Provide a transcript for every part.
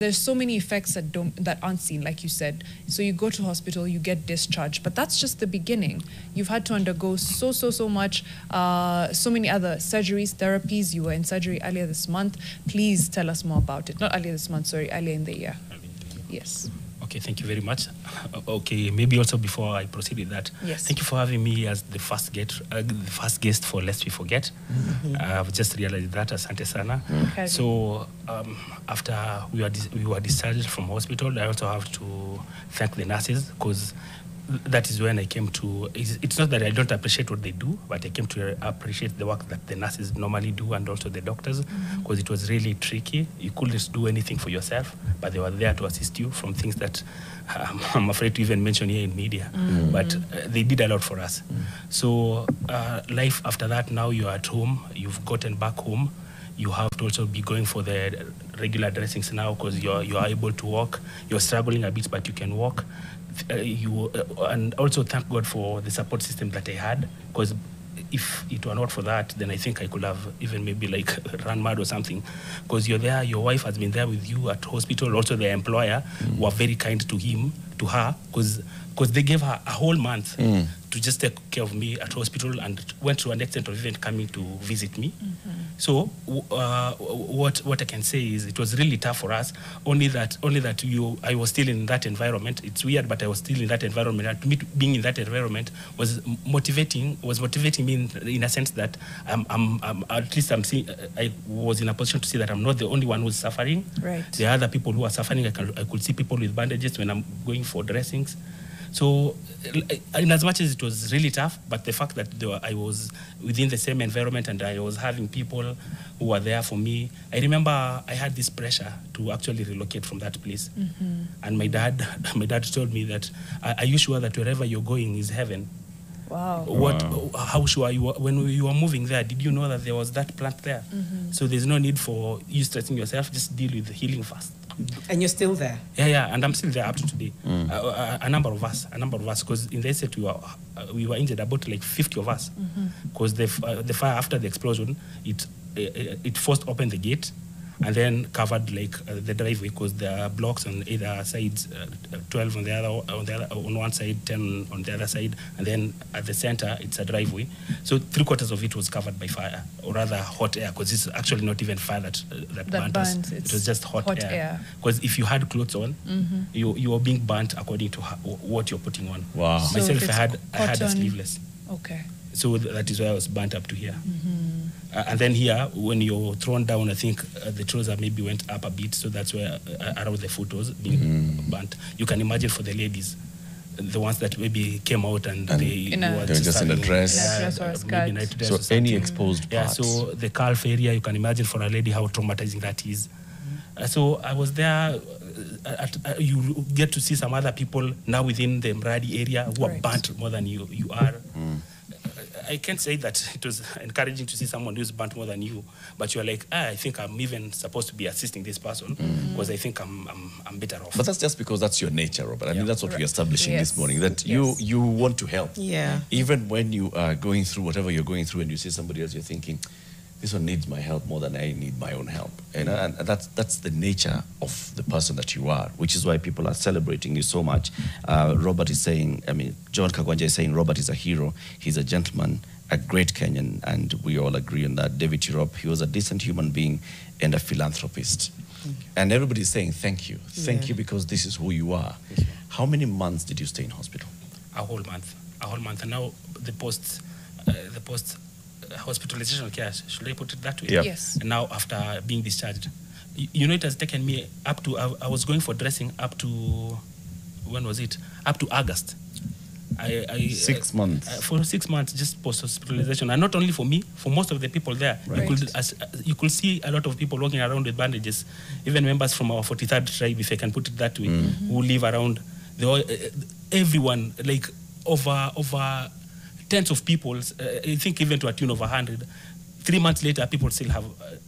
There's so many effects that aren't seen, like you said. So you go to hospital, you get discharged, but that's just the beginning. You've had to undergo so much, so many other surgeries, therapies. You were in surgery earlier this month. Please tell us more about it. Not earlier this month, sorry, earlier in the year. Yes. Okay, thank you very much. Okay, maybe also before I proceed with that, yes. Thank you for having me as the first guest for Lest We Forget. I've just realized that, asante sana. Okay. So after we were discharged from hospital, I also have to thank the nurses, because that is when I came to, it's not that I don't appreciate what they do, but I came to appreciate the work that the nurses normally do, and also the doctors, because it was really tricky. You couldn't do anything for yourself, but they were there to assist you from things that I'm afraid to even mention here in media. But they did a lot for us. So life after that, now you're at home, you've gotten back home. You have to also be going for the regular dressings now, because you're able to walk. You're struggling a bit, but you can walk. And also thank God for the support system that I had, because if it were not for that, then I think I could have even maybe like run mad or something, because you're there, your wife has been there with you at hospital, also the employer were very kind to her, because they gave her a whole month to just take care of me at hospital, and went to an extent of even coming to visit me. So what I can say is it was really tough for us, only that I was still in that environment. It's weird, but I was still in that environment. And to me, being in that environment was motivating me in a sense that I was in a position to see that I'm not the only one who's suffering. Right. There are other people who are suffering. I could see people with bandages when I'm going for dressings. So, in as much as it was really tough, but the fact that I was within the same environment and I was having people who were there for me, I remember I had this pressure to actually relocate from that place. And my dad told me that, are you sure that wherever you're going is heaven? Wow. How sure you were, when you were moving there, did you know that there was that plant there? So there's no need for you stressing yourself, just deal with the healing first. And you're still there? Yeah, and I'm still there up to today. A number of us, because in the estate we were injured, about like 50 of us, because the fire after the explosion, it forced open the gate, and then covered like the driveway, because there are blocks on either sides, 12 on one side, 10 on the other side, and then at the center it's a driveway. So 3/4 of it was covered by fire, or rather hot air, because it's actually not even fire that burnt us. It was just hot air. Because if you had clothes on, you were being burnt according to what you're putting on. Wow. So Myself, I had a sleeveless. Okay. So that is why I was burnt up to here. And then here, when you're thrown down, I think the trouser maybe went up a bit, so that's where around the foot was being burnt. You can imagine for the ladies, the ones that maybe came out and they were just in a dress. Or a skirt. So any exposed parts. Yeah, so the calf area, you can imagine for a lady how traumatizing that is. So I was there. You get to see some other people now within the Mradi area who are burnt more than you are. I can't say that it was encouraging to see someone who's burnt more than you, but you're like, I think I'm even supposed to be assisting this person, because I think I'm better off. But that's just because that's your nature, Robert. I mean, that's what we're establishing this morning, that Yes. you want to help. Yeah. Even when you are going through whatever you're going through and you see somebody else, you're thinking, this one needs my help more than I need my own help. And that's the nature of the person that you are, which is why people are celebrating you so much. Robert is saying, John Kagwanja is saying Robert is a hero. He's a gentleman, a great Kenyan, and we all agree on that. David Tirop, he was a decent human being and a philanthropist. And everybody is saying thank you. Thank you, because this is who you are. How many months did you stay in hospital? A whole month. And now the post hospitalization care, should I put it that way? Yep. Yes. And now after being discharged, it has taken me up to, I was going for dressing up to, when was it? Up to August. 6 months. For 6 months, just post-hospitalization. And not only for me, for most of the people there. Right. You could see a lot of people walking around with bandages, even members from our 43rd tribe, if I can put it that way, who live around. Everyone, like over tens of people, I think even to a tune of 100. 3 months later, people still have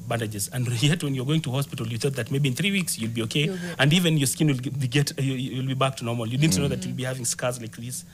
bandages. And yet when you're going to hospital, you thought that maybe in 3 weeks you'll be okay. And even your skin will you'll be back to normal. You didn't know that you'll be having scars like this.